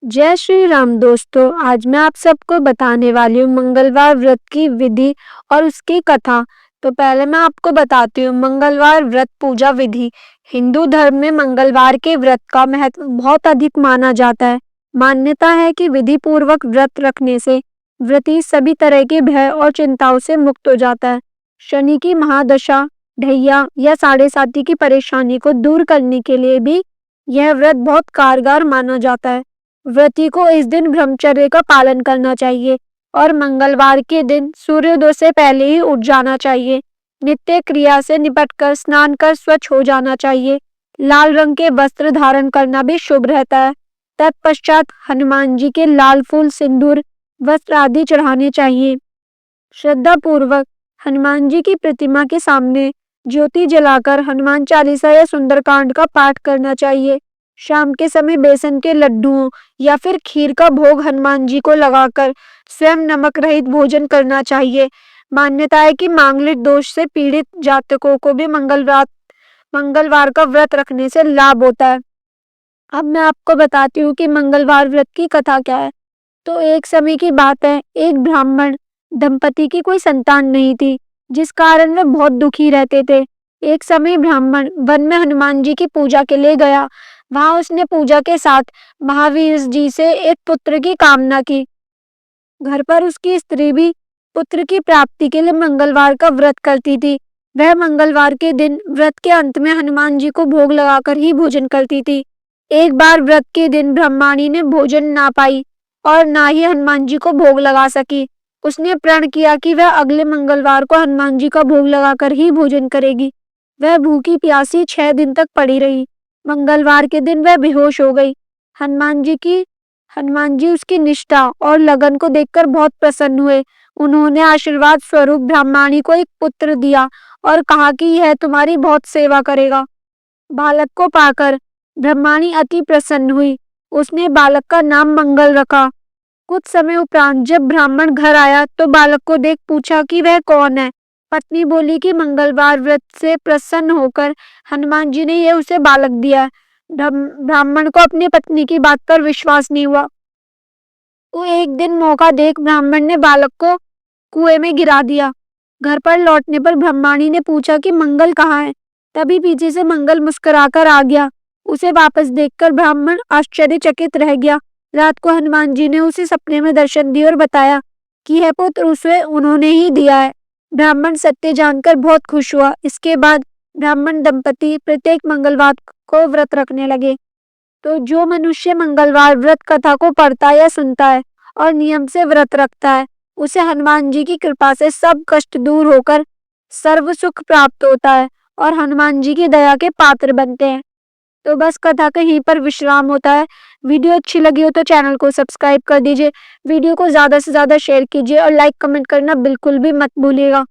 जय श्री राम दोस्तों। आज मैं आप सबको बताने वाली हूँ मंगलवार व्रत की विधि और उसकी कथा। तो पहले मैं आपको बताती हूँ मंगलवार व्रत पूजा विधि। हिंदू धर्म में मंगलवार के व्रत का महत्व बहुत अधिक माना जाता है। मान्यता है कि विधि पूर्वक व्रत रखने से व्रती सभी तरह के भय और चिंताओं से मुक्त हो जाता है। शनि की महादशा, ढैया या साढ़े साती की परेशानी को दूर करने के लिए भी यह व्रत बहुत कारगर माना जाता है। व्रती को इस दिन ब्रह्मचर्य का पालन करना चाहिए और मंगलवार के दिन सूर्योदय से पहले ही उठ जाना चाहिए। नित्य क्रिया से निपटकर स्नान कर स्वच्छ हो जाना चाहिए। लाल रंग के वस्त्र धारण करना भी शुभ रहता है। तत्पश्चात हनुमान जी के लाल फूल, सिंदूर, वस्त्र आदि चढ़ाने चाहिए। श्रद्धा पूर्वक हनुमान जी की प्रतिमा के सामने ज्योति जलाकर हनुमान चालीसा या सुंदरकांड का पाठ करना चाहिए। शाम के समय बेसन के लड्डुओं या फिर खीर का भोग हनुमान जी को लगाकर स्वयं नमक रहित भोजन करना चाहिए। मान्यता है कि मांगलिक दोष से पीड़ित जातकों को भी मंगलवार का व्रत रखने से लाभ होता है। अब मैं आपको बताती हूँ कि मंगलवार व्रत की कथा क्या है। तो एक समय की बात है, एक ब्राह्मण दंपति की कोई संतान नहीं थी, जिस कारण वे बहुत दुखी रहते थे। एक समय ब्राह्मण वन में हनुमान जी की पूजा के लिए गया। वहां उसने पूजा के साथ महावीर जी से एक पुत्र की कामना की। घर पर उसकी स्त्री भी पुत्र की प्राप्ति के लिए मंगलवार का व्रत करती थी। वह मंगलवार के दिन व्रत के अंत में हनुमान जी को भोग लगाकर ही भोजन करती थी। एक बार व्रत के दिन ब्रह्माणी ने भोजन ना पाई और ना ही हनुमान जी को भोग लगा सकी। उसने प्रण किया कि वह अगले मंगलवार को हनुमान जी का भोग लगाकर ही भोजन करेगी। वह भूखी प्यासी 6 दिन तक पड़ी रही। मंगलवार के दिन वह बेहोश हो गई। हनुमान जी उसकी निष्ठा और लगन को देखकर बहुत प्रसन्न हुए। उन्होंने आशीर्वाद स्वरूप ब्रह्माणी को एक पुत्र दिया और कहा कि यह तुम्हारी बहुत सेवा करेगा। बालक को पाकर ब्रह्माणी अति प्रसन्न हुई। उसने बालक का नाम मंगल रखा। कुछ समय उपरांत जब ब्राह्मण घर आया तो बालक को देख पूछा कि वह कौन है। पत्नी बोली कि मंगलवार व्रत से प्रसन्न होकर हनुमान जी ने यह उसे बालक दिया। ब्राह्मण को अपनी पत्नी की बात पर विश्वास नहीं हुआ। वो एक दिन मौका देख ब्राह्मण ने बालक को कुएं में गिरा दिया। घर पर लौटने पर ब्रह्माणी ने पूछा कि मंगल कहाँ है। तभी पीछे से मंगल मुस्कुराकर आ गया। उसे वापस देखकर ब्राह्मण आश्चर्यचकित रह गया। रात को हनुमान जी ने उसे सपने में दर्शन दिए और बताया कि यह पुत्र उसे उन्होंने ही दिया है। ब्राह्मण सत्य जानकर बहुत खुश हुआ। इसके बाद ब्राह्मण दंपति प्रत्येक मंगलवार को व्रत रखने लगे। तो जो मनुष्य मंगलवार व्रत कथा को पढ़ता या सुनता है और नियम से व्रत रखता है, उसे हनुमान जी की कृपा से सब कष्ट दूर होकर सर्व सुख प्राप्त होता है और हनुमान जी की दया के पात्र बनते हैं। तो बस कथा का यहीं पर विश्राम होता है। वीडियो अच्छी लगी हो तो चैनल को सब्सक्राइब कर दीजिए। वीडियो को ज्यादा से ज्यादा शेयर कीजिए और लाइक कमेंट करना बिल्कुल भी मत भूलिएगा।